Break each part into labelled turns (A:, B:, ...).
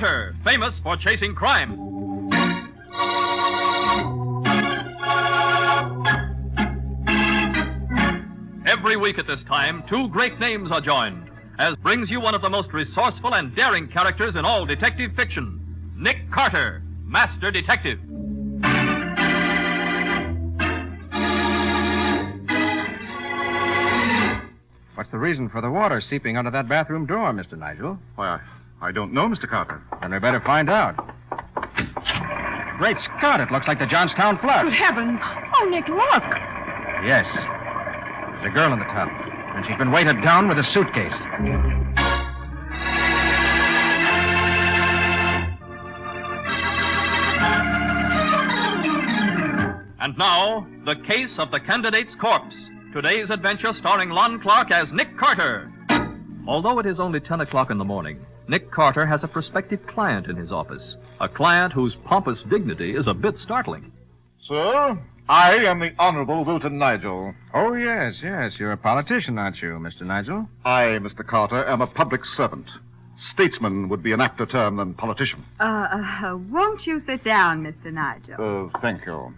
A: Carter, famous for chasing crime. Every week at this time, two great names are joined, as brings you one of the most resourceful and daring characters in all detective fiction, Nick Carter, Master Detective.
B: What's the reason for the water seeping under that bathroom door, Mr. Nigel?
C: Why, I don't know, Mr. Carter.
B: Then we better find out. Great Scott, it looks like the Johnstown flood.
D: Good heavens. Oh, Nick, look.
B: Yes. There's a girl in the tub, and she's been weighted down with a suitcase.
A: And now, the case of the candidate's corpse. Today's adventure starring Lon Clark as Nick Carter. Although it is only 10 o'clock in the morning, Nick Carter has a prospective client in his office. A client whose pompous dignity is a bit startling.
C: Sir, I am the Honorable Wilton Nigel.
B: Oh, yes. You're a politician, aren't you, Mr. Nigel?
C: I, Mr. Carter, am a public servant. Statesman would be an apter term than politician.
D: Won't you sit down, Mr. Nigel?
C: Thank you.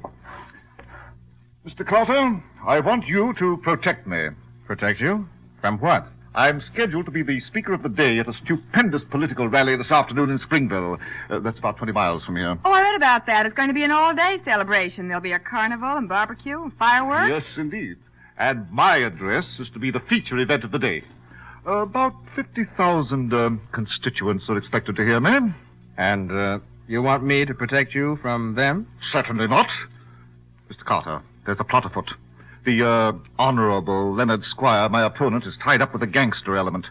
C: Mr. Carter, I want you to protect me.
B: Protect you? From what?
C: I'm scheduled to be the speaker of the day at a stupendous political rally this afternoon in Springville. That's about 20 miles from here.
D: Oh, I read about that. It's going to be an all-day celebration. There'll be a carnival and barbecue and fireworks.
C: Yes, indeed. And my address is to be the feature event of the day. About 50,000 constituents are expected to hear me.
B: And you want me to protect you from them?
C: Certainly not. Mr. Carter, there's a plot afoot. The Honorable Leonard Squire, my opponent, is tied up with a gangster element.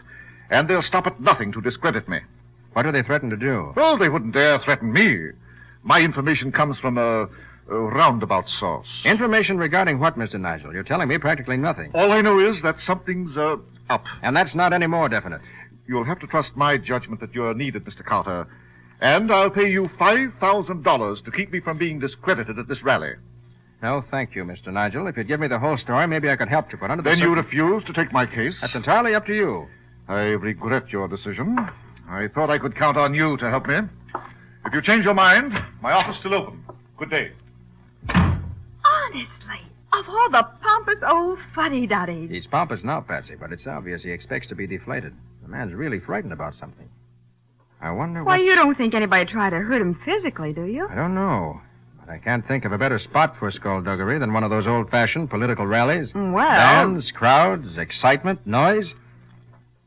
C: And they'll stop at nothing to discredit me.
B: What do they threaten to do?
C: Well, they wouldn't dare threaten me. My information comes from a roundabout source.
B: Information regarding what, Mr. Nigel? You're telling me practically nothing.
C: All I know is that something's up.
B: And that's not any more definite.
C: You'll have to trust my judgment that you're needed, Mr. Carter. And I'll pay you $5,000 to keep me from being discredited at this rally.
B: No, thank you, Mr. Nigel. If you'd give me the whole story, maybe I could help you. But under the
C: Then you refuse to take my case?
B: That's entirely up to you.
C: I regret your decision. I thought I could count on you to help me. If you change your mind, my office is still open. Good day.
D: Honestly, of all the pompous old fuddy-duddies.
B: He's pompous now, Patsy, but it's obvious he expects to be deflated. The man's really frightened about something. I wonder
D: Why, you don't think anybody tried to hurt him physically, do you?
B: I don't know. But I can't think of a better spot for skullduggery than one of those old-fashioned political rallies.
D: Well...
B: Bands, crowds, excitement, noise.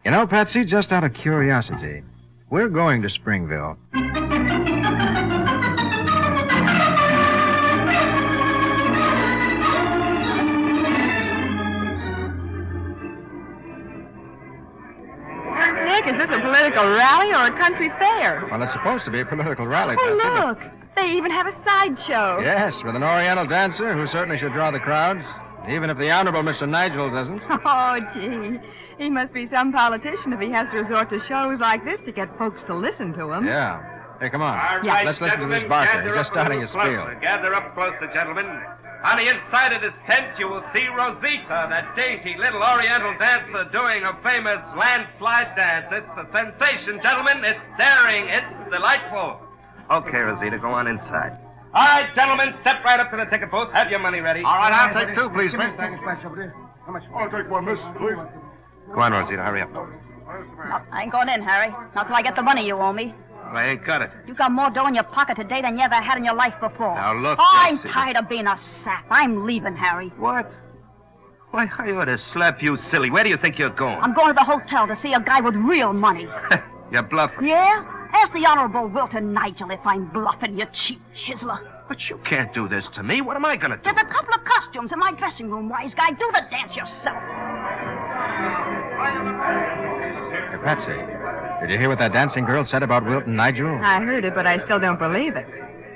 B: You know, Patsy, just out of curiosity, we're going to Springville.
D: Nick, is this a political rally or a country fair?
B: Well, it's supposed to be a political rally,
D: Oh,
B: Patsy.
D: look. They even have a sideshow.
B: Yes, with an Oriental dancer who certainly should draw the crowds, even if the Honorable Mr. Nigel doesn't.
D: Oh, gee. He must be some politician if he has to resort to shows like this to get folks to listen to him.
B: Yeah. Hey, come on.
E: All
D: Yeah.
E: right,
B: Let's listen to this
E: gentlemen,
B: barker.
E: gather
B: He's just
E: up a
B: starting
E: little
B: his spiel.
E: closer. Gather up closer, gentlemen. On the inside of this tent, you will see Rosita, that dainty little Oriental dancer doing a famous landslide dance. It's a sensation, gentlemen. It's daring. It's delightful. Okay, Rosita, go on inside. All right, gentlemen, step right up to the ticket booth. Have your money ready.
C: All right, I'll take two, please, miss.
B: How much?
C: I'll take one, miss, please.
E: Go on, Rosita, hurry up.
F: I ain't going in, Harry. Not till I get the money you owe me.
E: I ain't got it.
F: You got more dough in your pocket today than you ever had in your life before.
E: Now, look,
F: I'm
E: Jessie.
F: tired of being a sap. I'm leaving, Harry.
E: What? Why, I ought to slap you silly. Where do you think you're going?
F: I'm going to the hotel to see a guy with real money.
E: You're bluffing.
F: Yeah? Ask the Honorable Wilton Nigel if I'm bluffing, you cheap chiseler.
E: But you can't do this to me. What am I going to do?
F: There's a couple of costumes in my dressing room, wise guy. Do the dance yourself.
B: Hey, Patsy, did you hear what that dancing girl said about Wilton Nigel?
D: I heard it, but I still don't believe it.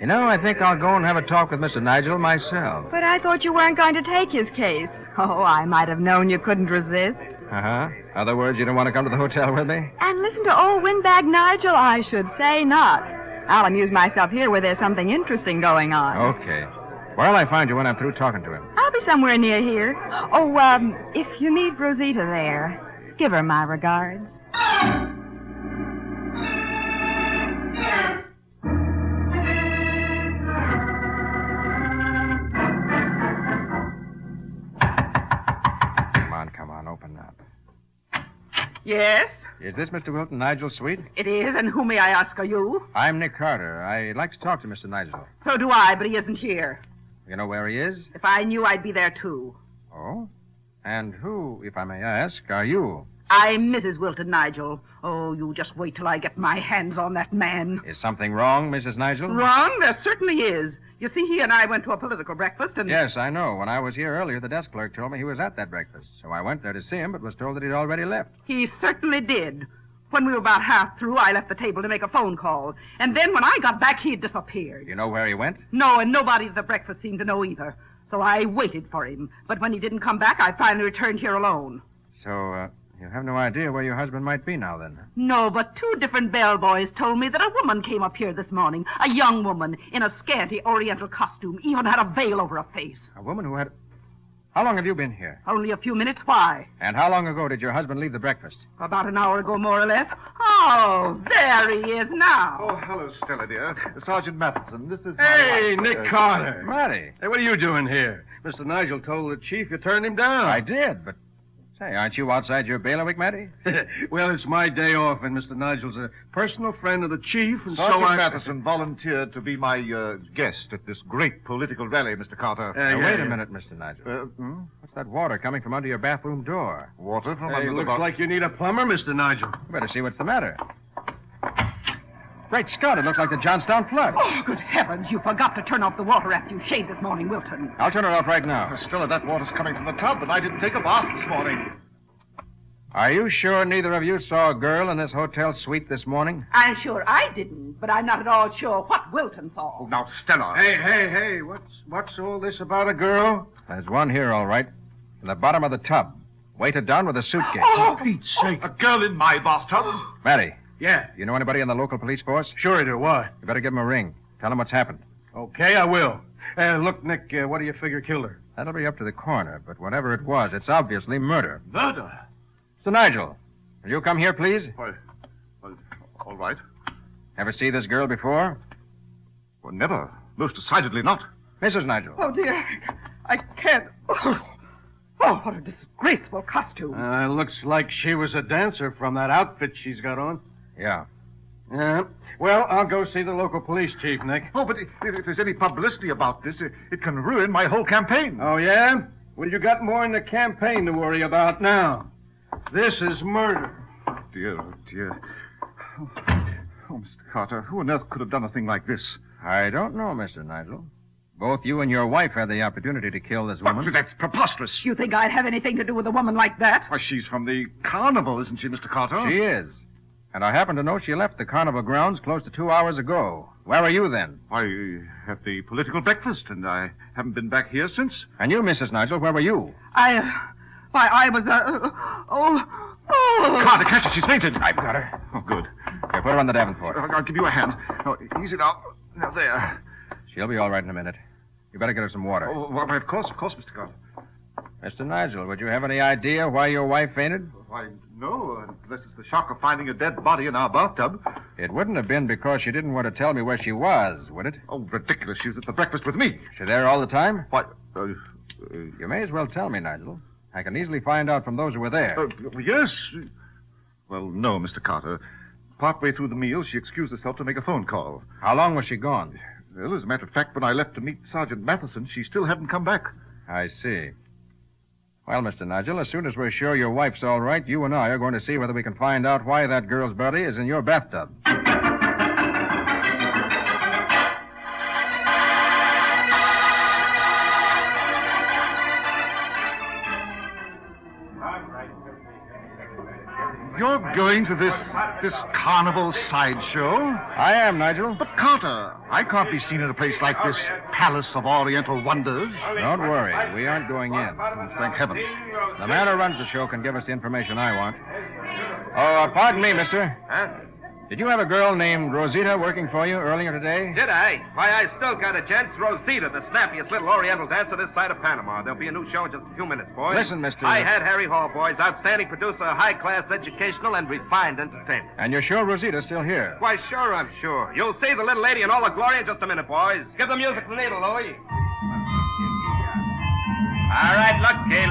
B: You know, I think I'll go and have a talk with Mr. Nigel myself.
D: But I thought you weren't going to take his case. Oh, I might have known you couldn't resist.
B: Uh-huh. Other words, you don't want to come to the hotel with me?
D: And listen to old windbag Nigel? I should say not. I'll amuse myself here where there's something interesting going on.
B: Okay. Where'll I find you when I'm through talking to him?
D: I'll be somewhere near here. Oh, if you meet Rosita there, give her my regards.
F: Yes,
B: Is this Mr. Wilton Nigel's suite?
F: it is, and who may I ask are you?
B: I'm Nick Carter. I'd like to talk to Mr. Nigel.
F: So do I, but he isn't here.
B: You know where he is?
F: If I knew, I'd be there, too.
B: Oh? And who, if I may ask, are you?
F: I'm Mrs. Wilton Nigel. Oh, you just wait till I get my hands on that man.
B: Is something wrong, Mrs. Nigel?
F: Wrong? There certainly is. You see, he and I went to a political breakfast, and...
B: Yes, I know. When I was here earlier, the desk clerk told me he was at that breakfast. So I went there to see him, but was told that he'd already left.
F: He certainly did. When we were about half through, I left the table to make a phone call. And then when I got back, he'd disappeared.
B: You know where he went?
F: No, and nobody at the breakfast seemed to know either. So I waited for him. But when he didn't come back, I finally returned here alone.
B: So, you have no idea where your husband might be now, then?
F: No, but 2 different bellboys told me that a woman came up here this morning. A young woman in a scanty oriental costume, even had a veil over her face.
B: A woman who had... How long have you been here?
F: Only a few minutes. Why?
B: And how long ago did your husband leave the breakfast?
F: About an hour ago, more or less. Oh, there he is now.
C: Oh, hello, Stella, dear. Sergeant Matheson, this is...
G: Hey,
C: my wife,
G: Nick Carter.
B: Matty.
G: Hey, what are you doing here? Mr. Nigel told the chief you turned him down.
B: I did, but... Say, aren't you outside your bailiwick, Matty?
G: Well, it's my day off, and Mr. Nigel's a personal friend of the chief, and
C: Sergeant
G: so I...
C: Matheson volunteered to be my guest at this great political rally, Mr. Carter.
B: Now, wait a minute, Mr. Nigel.
C: Hmm?
B: What's that water coming from under your bathroom door?
C: Water from
G: Hey,
C: under the
G: looks
C: box.
G: like you need a plumber, Mr. Nigel.
B: You better see what's the matter. Great Scott, it looks like the Johnstown flood.
F: Oh, good heavens, you forgot to turn off the water after you shaved this morning, Wilton.
B: I'll turn it off right now.
C: Stella, that water's coming from the tub, and I didn't take a bath this morning.
B: Are you sure neither of you saw a girl in this hotel suite this morning?
F: I'm sure I didn't, but I'm not at all sure what Wilton saw.
C: Now, Stella.
G: Hey, what's all this about a girl?
B: There's one here, all right. In the bottom of the tub. Weighted down with a suitcase.
F: Oh,
G: Pete's sake.
C: A girl in my bathtub?
B: Matty,
G: Yeah,
B: you know anybody in the local police force?
G: sure I do. Why?
B: You better give him a ring. Tell him what's happened.
G: Okay, I will. Look, Nick, what do you figure killed her?
B: That'll be up to the coroner, but whatever it was, it's obviously murder.
C: Murder?
B: Mr. Nigel, will you come here, please?
C: Well, all right.
B: Ever see this girl before?
C: Well, never. Most decidedly not.
B: Mrs. Nigel.
F: Oh, dear. I can't. Oh, what a disgraceful costume.
G: Looks like she was a dancer from that outfit she's got on.
B: Yeah.
G: Yeah. Well, I'll go see the local police chief, Nick.
C: Oh, but if there's any publicity about this, it can ruin my whole campaign.
G: Oh, yeah? Well, you got more in the campaign to worry about now. This is murder.
C: Dear, oh, dear. Oh, Mr. Carter, who on earth could have done a thing like this?
B: I don't know, Mr. Nigel. Both you and your wife had the opportunity to kill this
C: But
B: woman.
C: that's preposterous.
F: You think I'd have anything to do with a woman like that?
C: Why, she's from the carnival, isn't she, Mr. Carter?
B: She is. And I happen to know she left the carnival grounds close to 2 hours ago. Where were you then?
C: Why, at the political breakfast, and I haven't been back here since.
B: And you, Mrs. Nigel, where were you?
F: I was,
C: Carter, catch her. She's fainted.
B: I've got her.
C: Oh, good.
B: Here, put her on the Davenport.
C: I'll give you a hand. Oh, easy now. Now, there.
B: She'll be all right in a minute. You better get her some water.
C: Oh, well, of course, Mr. Carter.
B: Mr. Nigel, would you have any idea why your wife fainted?
C: Why, no, unless it's the shock of finding a dead body in our bathtub.
B: It wouldn't have been because she didn't want to tell me where she was, would it?
C: Oh, ridiculous. She was at the breakfast with me.
B: She there all the time?
C: Why,
B: You may as well tell me, Nigel. I can easily find out from those who were there.
C: yes. Well, no, Mr. Carter. Partway through the meal, she excused herself to make a phone call.
B: How long was she gone?
C: Well, as a matter of fact, when I left to meet Sergeant Matheson, she still hadn't come back.
B: I see. Well, Mr. Nigel, as soon as we're sure your wife's all right, you and I are going to see whether we can find out why that girl's body is in your bathtub.
C: You're going to this carnival sideshow?
B: I am, Nigel.
C: But, Carter, I can't be seen in a place like this Palace of Oriental Wonders.
B: Don't worry. We aren't going in.
C: Thank heaven.
B: The man who runs the show can give us the information I want. Oh, pardon me, mister.
E: Huh?
B: Did you have a girl named Rosita working for you earlier today?
E: Did I? Why, I still got a gents. Rosita, the snappiest little Oriental dancer this side of Panama. There'll be a new show in just a few minutes, boys.
B: Listen, mister.
E: I had Harry Hall, boys. Outstanding producer, high-class, educational, and refined entertainment.
B: And you're sure Rosita's still here?
E: Why, sure, I'm sure. You'll see the little lady in all her glory in just a minute, boys. Give the music the needle, Louie. All right, looky.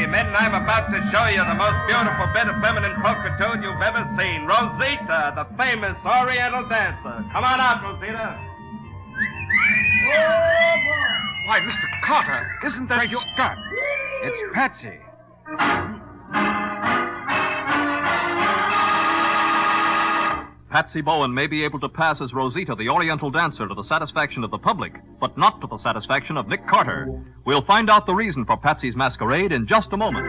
E: Men, I'm about to show you the most beautiful bit of feminine pulchritude you've ever seen. Rosita, the famous Oriental dancer. Come on out, Rosita.
B: Why, Mr. Carter, isn't that your... Scott, it's Patsy.
A: Patsy Bowen may be able to pass as Rosita, the Oriental dancer, to the satisfaction of the public, but not to the satisfaction of Nick Carter. We'll find out the reason for Patsy's masquerade in just a moment.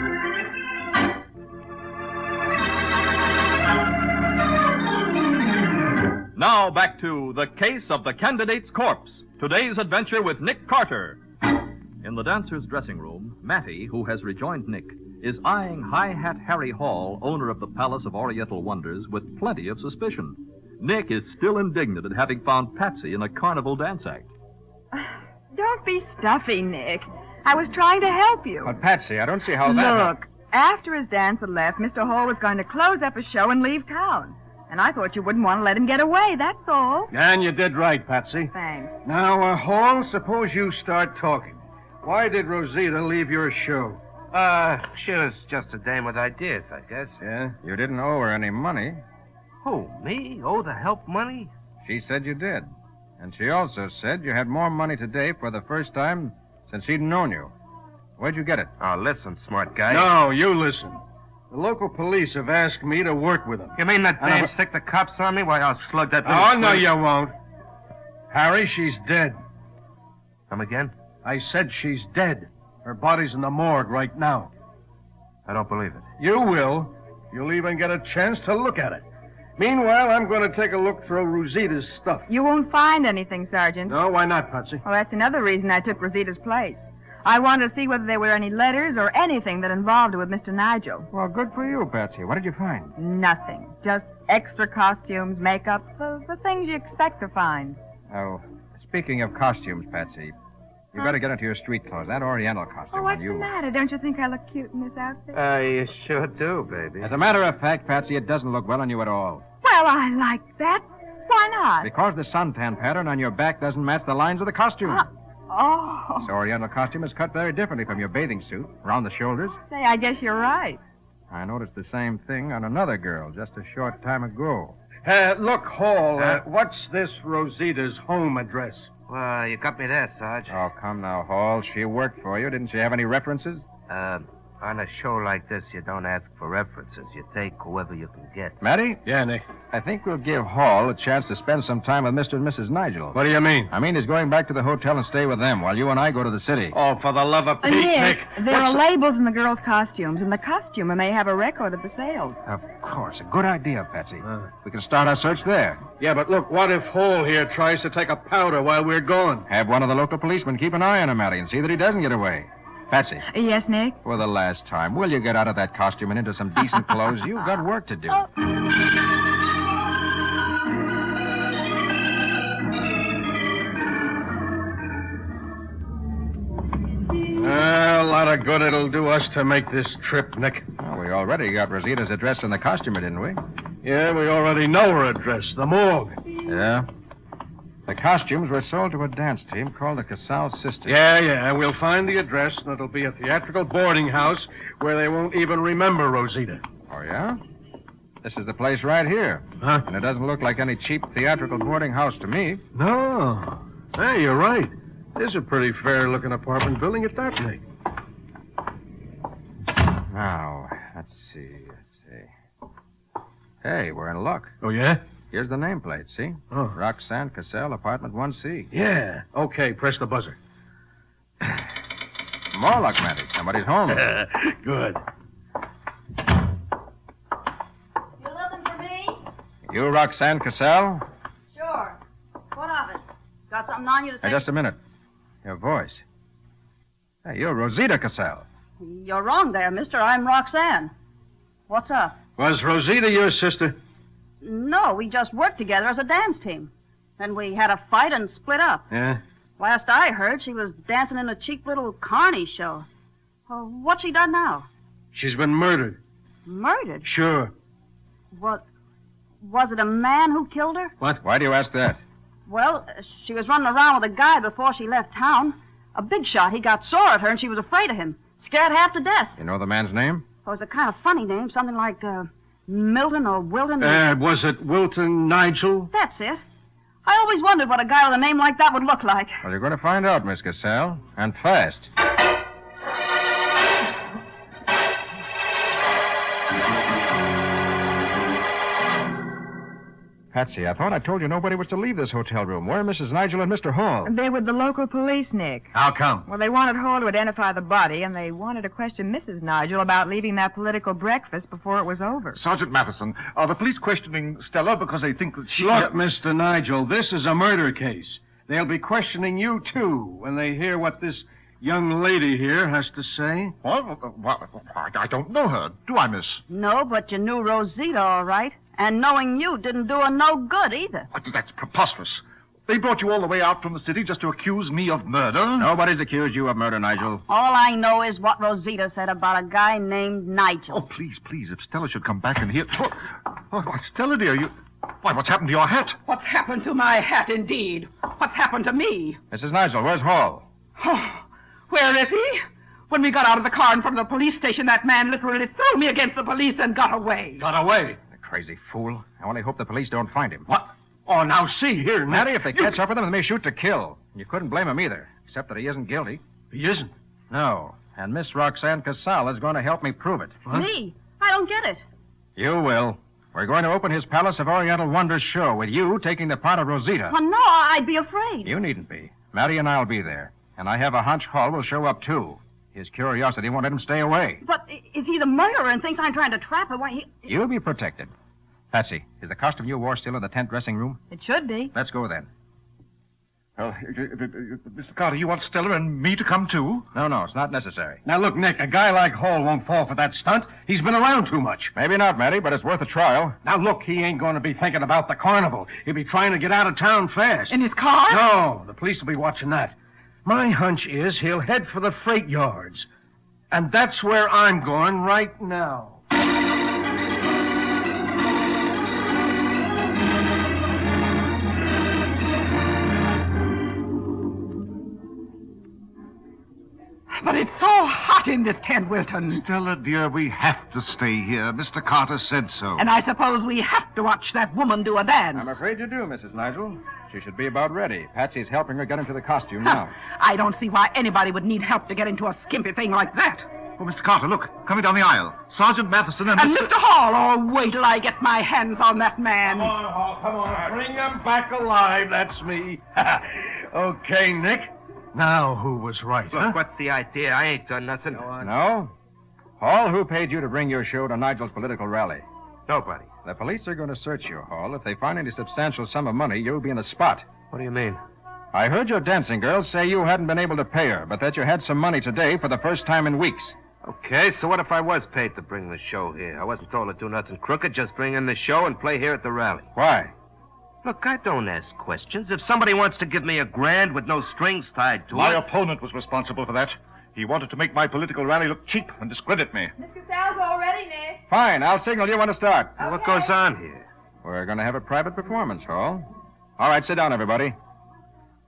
A: Now back to The Case of the Candidate's Corpse. Today's adventure with Nick Carter. In the dancer's dressing room, Mattie, who has rejoined Nick, is eyeing High Hat Harry Hall, owner of the Palace of Oriental Wonders, with plenty of suspicion. Nick is still indignant at having found Patsy in a carnival dance act.
D: Don't be stuffy, Nick. I was trying to help you.
B: But, Patsy, I don't see how that...
D: Look, after his dancer left, Mr. Hall was going to close up his show and leave town. And I thought you wouldn't want to let him get away, that's all.
G: And you did right, Patsy.
D: Thanks.
G: Now, Hall, suppose you start talking. Why did Rosita leave your show?
E: She was just a dame with ideas, I guess.
B: Yeah? You didn't owe her any money.
E: Who, me? Owe the help money?
B: She said you did. And she also said you had more money today for the first time since she'd known you. Where'd you get it?
E: Oh, listen, smart guy.
G: No, you listen. The local police have asked me to work with them.
E: You mean that dame sick the cops on me? Why, I'll slug that little...
G: Oh, no, you won't. Harry, she's dead.
E: Come again?
G: I said she's dead. Her body's in the morgue right now.
E: I don't believe it.
G: You will. You'll even get a chance to look at it. Meanwhile, I'm going to take a look through Rosita's stuff.
D: You won't find anything, Sergeant.
G: No, why not, Patsy?
D: Well, that's another reason I took Rosita's place. I wanted to see whether there were any letters or anything that involved her with Mr. Nigel.
B: Well, good for you, Patsy. What did you find?
D: Nothing. Just extra costumes, makeup, the things you expect to find.
B: Oh, speaking of costumes, Patsy, you better get into your street clothes. That Oriental costume
D: Oh, what's
B: on you.
D: the matter? Don't you think I look cute in this outfit?
E: You sure do, baby.
B: As a matter of fact, Patsy, it doesn't look well on you at all.
D: Well, I like that. Why not?
B: Because the suntan pattern on your back doesn't match the lines of the costume.
D: Oh.
B: This Oriental costume is cut very differently from your bathing suit, around the shoulders.
D: Say, I guess you're right.
B: I noticed the same thing on another girl just a short time ago.
G: Look, Hall, what's this Rosita's home address?
E: Well, you got me there, Sarge.
B: Oh, come now, Hall. She worked for you. Didn't she have any references?
E: On a show like this, you don't ask for references. You take whoever you can get.
B: Matty?
G: Yeah, Nick.
B: I think we'll give Hall a chance to spend some time with Mr. and Mrs. Nigel.
G: What do you mean?
B: I mean he's going back to the hotel and stay with them while you and I go to the city.
G: Oh, for the love of Pete,
D: Nick,
G: Nick.
D: there are labels in the girls' costumes, and the costumer may have a record of the sales.
B: Of course. A good idea, Patsy. We can start our search there.
G: Yeah, but look, what if Hall here tries to take a powder while we're gone?
B: Have one of the local policemen keep an eye on him, Matty, and see that he doesn't get away. Patsy.
D: Yes, Nick?
B: For the last time, will you get out of that costume and into some decent clothes? You've got work to do.
G: A lot of good it'll do us to make this trip, Nick.
B: Well, we already got Rosita's address from the costumer, didn't we?
G: Yeah, we already know her address, the morgue.
B: Yeah. The costumes were sold to a dance team called the Casal Sisters.
G: Yeah. We'll find the address, and it'll be a theatrical boarding house where they won't even remember Rosita.
B: Oh, yeah? This is the place right here.
G: Huh?
B: And it doesn't look like any cheap theatrical boarding house to me.
G: No. Hey, you're right. This is a pretty fair-looking apartment building at that, Nick.
B: Now, let's see. Hey, we're in luck.
G: Oh, yeah?
B: Here's the nameplate, see?
G: Oh.
B: Roxanne Cassell, apartment 1C.
G: Yeah. Okay, press the buzzer.
B: More luck, Matty. Somebody's home.
G: Good.
H: You looking for me?
B: You, Roxanne Cassell?
H: Sure. What of it? Got something on you to say?
B: Hey, just a minute. Your voice. Hey, you're Rosita Cassell.
H: You're wrong there, mister. I'm Roxanne. What's up?
G: Was Rosita your sister?
H: No, we just worked together as a dance team. Then we had a fight and split up.
G: Yeah?
H: Last I heard, she was dancing in a cheap little carny show. Well, what's she done now?
G: She's been murdered.
H: Murdered?
G: Sure.
H: What? Was it a man who killed her?
G: What?
B: Why do you ask that?
H: Well, she was running around with a guy before she left town. A big shot. He got sore at her, and she was afraid of him. Scared half to death.
B: You know the man's name?
H: Oh, it's a kind of funny name. Something like, Milton or Wilton.
G: Was it Wilton Nigel?
H: That's it. I always wondered what a guy with a name like that would look like.
B: Well, you're going to find out, Miss Cassell. And fast. Patsy, I thought I told you nobody was to leave this hotel room. Where are Mrs. Nigel and Mr. Hall?
D: They're with the local police, Nick.
G: How come?
D: Well, they wanted Hall to identify the body, and they wanted to question Mrs. Nigel about leaving that political breakfast before it was over.
C: Sergeant Matheson, are the police questioning Stella because they think that she...
G: Look, Mr. Nigel, this is a murder case. They'll be questioning you, too, when they hear what this young lady here has to say.
C: What? I don't know her. Do I, miss?
H: No, but you knew Rosita all right. And knowing you didn't do her no good either.
C: That's preposterous. They brought you all the way out from the city just to accuse me of murder?
B: Nobody's accused you of murder, Nigel.
H: All I know is what Rosita said about a guy named Nigel.
C: Oh, please, if Stella should come back and hear... Oh, Stella, dear, you... Why, what's happened to your hat?
F: What's happened to my hat, indeed? What's happened to me?
B: Mrs. Nigel, where's Hall?
F: Oh, where is he? When we got out of the car in front of the police station, that man literally threw me against the police and got away.
G: Got away?
B: Crazy fool. I only hope the police don't find him.
G: What? Oh, now see here,
B: Matty, if they catch up with him, they may shoot to kill. You couldn't blame him either, except that he isn't guilty.
G: He isn't?
B: No. And Miss Roxanne Casal is going to help me prove it.
H: Huh? Me? I don't get it.
B: You will. We're going to open his Palace of Oriental Wonders show with you taking the part of Rosita.
H: Well, no, I'd be afraid.
B: You needn't be. Matty and I'll be there. And I have a hunch Hall will show up, too. His curiosity won't let him stay away.
H: But if he's a murderer and thinks I'm trying to trap him, why,
B: You'll be protected. Patsy, is the costume you wore still in the tent dressing room?
D: It should be.
B: Let's go then.
C: Mr. Carter, you want Stella and me to come, too?
B: No, it's not necessary.
G: Now, look, Nick, a guy like Hall won't fall for that stunt. He's been around too much.
B: Maybe not, Matty, but it's worth a trial.
G: Now, look, he ain't going to be thinking about the carnival. He'll be trying to get out of town fast.
F: In his car?
G: No, the police will be watching that. My hunch is he'll head for the freight yards. And that's where I'm going right now.
F: But it's so hot in this tent, Wilton.
C: Stella, dear, we have to stay here. Mr. Carter said so.
F: And I suppose we have to watch that woman do a dance.
B: I'm afraid you do, Mrs. Nigel. She should be about ready. Patsy's helping her get into the costume now.
F: I don't see why anybody would need help to get into a skimpy thing like that.
C: Oh, Mr. Carter, look, coming down the aisle. Sergeant Matheson and
F: And Mr. Hall, oh, wait till I get my hands on that man.
G: Come on, Hall, come on. Bring him back alive. That's me. Okay, Nick. Now, who was right,
E: Look, what's the idea? I ain't done nothing.
B: No? Hall, who paid you to bring your show to Nigel's political rally?
E: Nobody.
B: The police are going to search you, Hall. If they find any substantial sum of money, you'll be in the spot.
E: What do you mean?
B: I heard your dancing girl say you hadn't been able to pay her, but that you had some money today for the first time in weeks.
E: Okay, so what if I was paid to bring the show here? I wasn't told to do nothing crooked, just bring in the show and play here at the rally.
B: Why?
E: Look, I don't ask questions. If somebody wants to give me $1,000 with no strings tied to
C: My
E: it...
C: opponent was responsible for that. He wanted to make my political rally look cheap and discredit me.
D: Miss Cassell's all ready, Nick.
B: Fine, I'll signal you when to start.
E: Well, what goes on here?
B: We're going to have a private performance, Hall. All right, sit down, everybody.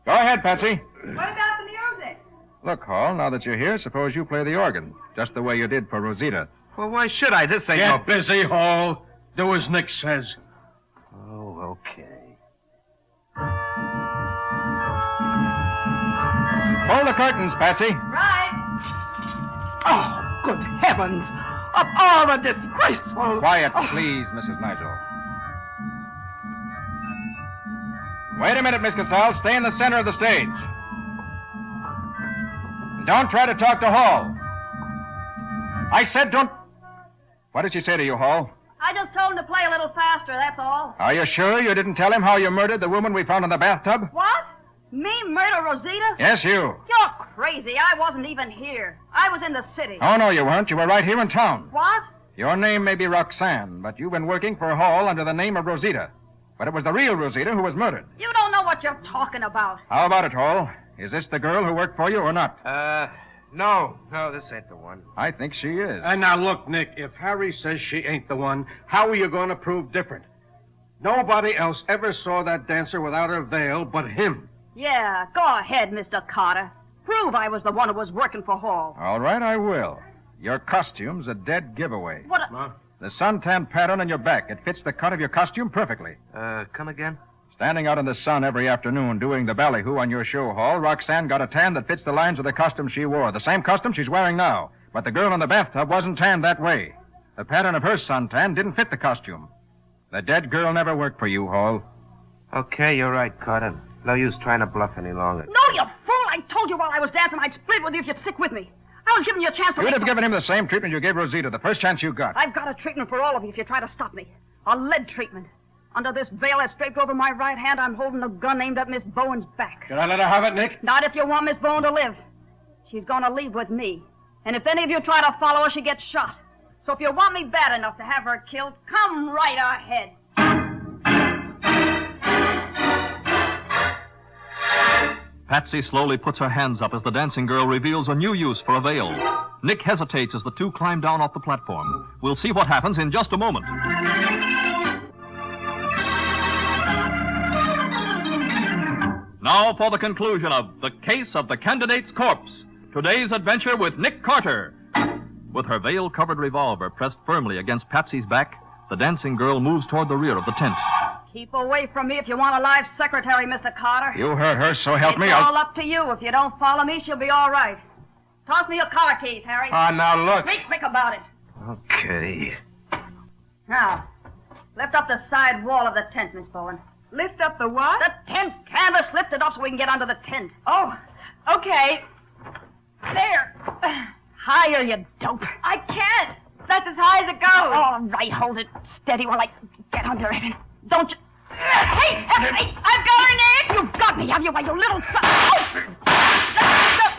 B: Go ahead, Patsy.
D: What about the music?
B: Look, Hall, now that you're here, suppose you play the organ, just the way you did for Rosita.
E: Well, why should I? This ain't
G: Get busy, Hall. Do as Nick says.
E: Oh, okay.
B: Pull the curtains, Patsy.
D: Right.
F: Oh, good heavens. Of all the disgraceful...
B: Quiet, please, Mrs. Nigel. Wait a minute, Miss Casal. Stay in the center of the stage. Don't try to talk to Hall. I said don't... What did she say to you, Hall?
H: I just told him to play a little faster, that's all.
B: Are you sure you didn't tell him how you murdered the woman we found in the bathtub?
H: What? Me murder Rosita?
B: Yes, you.
H: You're crazy. I wasn't even here. I was in the city.
B: Oh, no, you weren't. You were right here in town.
H: What?
B: Your name may be Roxanne, but you've been working for Hall under the name of Rosita. But it was the real Rosita who was murdered.
H: You don't know what you're talking about.
B: How about it, Hall? Is this the girl who worked for you or not?
E: No, this ain't the one.
B: I think she is.
G: And now, look, Nick, if Harry says she ain't the one, how are you going to prove different? Nobody else ever saw that dancer without her veil but him.
H: Yeah, go ahead, Mr. Carter. Prove I was the one who was working for Hall.
B: All right, I will. Your costume's a dead giveaway.
H: What?
B: The suntan pattern on your back, it fits the cut of your costume perfectly.
E: Come again?
B: Standing out in the sun every afternoon doing the ballyhoo on your show hall, Roxanne got a tan that fits the lines of the costume she wore. The same costume she's wearing now. But the girl in the bathtub wasn't tanned that way. The pattern of her suntan didn't fit the costume. The dead girl never worked for you, Hall.
E: Okay, you're right, Carter. No use trying to bluff any longer.
H: No, you fool! I told you while I was dancing I'd split with you if you'd stick with me. I was giving you a chance to
B: You'd
H: make
B: have given him the same treatment you gave Rosita the first chance you got.
H: I've got a treatment for all of you if you try to stop me. A lead treatment. Under this veil that's draped over my right hand, I'm holding a gun aimed at Miss Bowen's back.
G: Can I let her have it, Nick?
H: Not if you want Miss Bowen to live. She's going to leave with me. And if any of you try to follow her, she gets shot. So if you want me bad enough to have her killed, come right ahead.
A: Patsy slowly puts her hands up as the dancing girl reveals a new use for a veil. Nick hesitates as the two climb down off the platform. We'll see what happens in just a moment. Now for the conclusion of The Case of the Candidate's Corpse. Today's adventure with Nick Carter. With her veil-covered revolver pressed firmly against Patsy's back, the dancing girl moves toward the rear of the tent.
H: Keep away from me if you want a live secretary, Mr. Carter.
B: You hurt her, so help me.
H: It's all up to you. If you don't follow me, she'll be all right. Toss me your collar keys, Harry.
G: Now look.
H: Be quick about it.
E: Okay.
H: Now, lift up the side wall of the tent, Miss Bowen.
D: Lift up the what?
H: The tent canvas. Lift it up so we can get under the tent.
D: Oh, okay. There.
H: Higher, you dope.
D: I can't. That's as high as it goes.
H: All right, hold it steady while I get under it. Don't you... Hey, I've got her, Nick. You've got me, have you, you little son?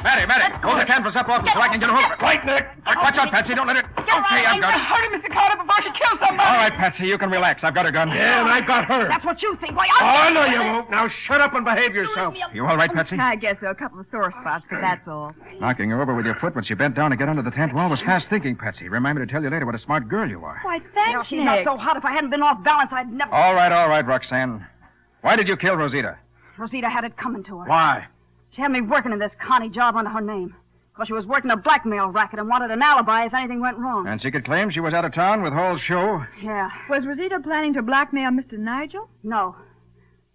B: Matty, hold the canvas up off so I can get a hold of it.
G: Right, Nick.
B: Watch out, Patsy. Don't let her... Okay, I've got it.
H: Hurry, Mr. Carter, before she kills somebody.
B: All right, Patsy, you can relax. I've got her gun.
G: Yeah, and I've got her.
H: That's what you think. Why,
G: Oh, no, you won't. Now shut up and behave yourself.
B: You all right, Patsy?
D: I guess so. A couple of sore spots, but that's all.
B: Knocking her over with your foot when she bent down to get under the tent wall was fast thinking, Patsy. Remind me to tell you later what a smart girl you are.
D: Why, thanks,
H: She's
D: Nick.
H: not so hot. If I hadn't been off balance, I'd never...
B: All right, Roxanne. Why did you kill Rosita?
H: Rosita had it coming to her.
G: Why?
H: She had me working in this Connie job under her name. Because she was working a blackmail racket and wanted an alibi if anything went wrong.
B: And she could claim she was out of town with Hall's show?
H: Yeah.
D: Was Rosita planning to blackmail Mr. Nigel?
H: No.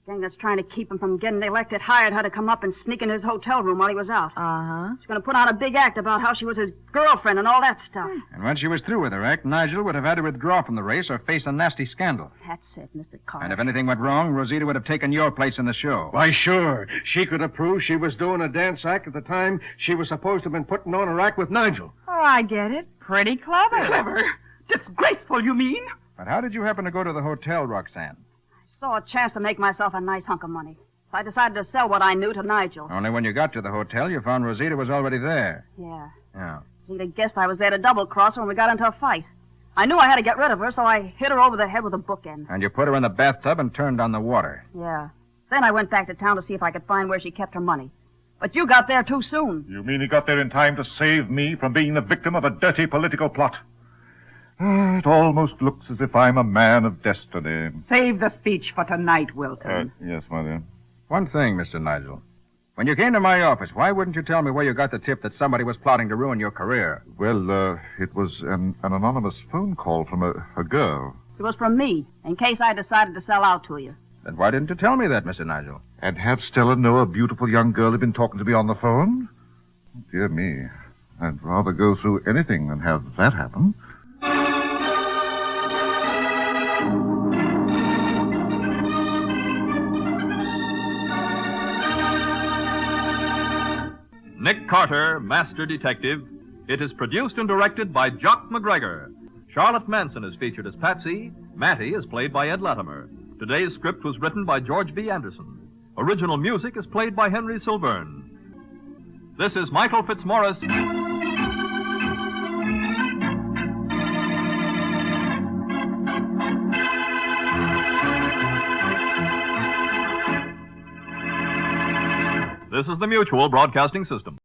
H: The gang that's trying to keep him from getting elected hired her to come up and sneak in his hotel room while he was out.
D: Uh-huh.
H: She's going to put on a big act about how she was his girlfriend and all that stuff.
B: And when she was through with her act, Nigel would have had to withdraw from the race or face a nasty scandal.
H: That's it, Mr. Carter.
B: And if anything went wrong, Rosita would have taken your place in the show.
G: Why, sure. She could have proved she was doing a dance act at the time she was supposed to have been putting on her act with Nigel.
D: Oh, I get it. Pretty clever.
F: Clever? Disgraceful, you mean?
B: But how did you happen to go to the hotel, Roxanne?
H: Saw a chance to make myself a nice hunk of money. So I decided to sell what I knew to Nigel.
B: Only when you got to the hotel, you found Rosita was already there.
H: Yeah.
B: Yeah.
H: Rosita guessed I was there to double-cross her when we got into a fight. I knew I had to get rid of her, so I hit her over the head with a bookend.
B: And you put her in the bathtub and turned on the water.
H: Yeah. Then I went back to town to see if I could find where she kept her money. But you got there too soon.
C: You mean he got there in time to save me from being the victim of a dirty political plot? It almost looks as if I'm a man of destiny.
F: Save the speech for tonight, Wilton.
C: Yes, Mother.
B: One thing, Mr. Nigel. When you came to my office, why wouldn't you tell me where you got the tip that somebody was plotting to ruin your career?
C: Well, it was an anonymous phone call from a girl.
H: It was from me, in case I decided to sell out to you.
B: Then why didn't you tell me that, Mr. Nigel?
C: And have Stella know a beautiful young girl had been talking to me on the phone? Dear me. I'd rather go through anything than have that happen.
A: Nick Carter, Master Detective. It is produced and directed by Jock McGregor. Charlotte Manson is featured as Patsy. Matty is played by Ed Latimer. Today's script was written by George B. Anderson. Original music is played by Henry Silverne. This is Michael Fitzmaurice. This is the Mutual Broadcasting System.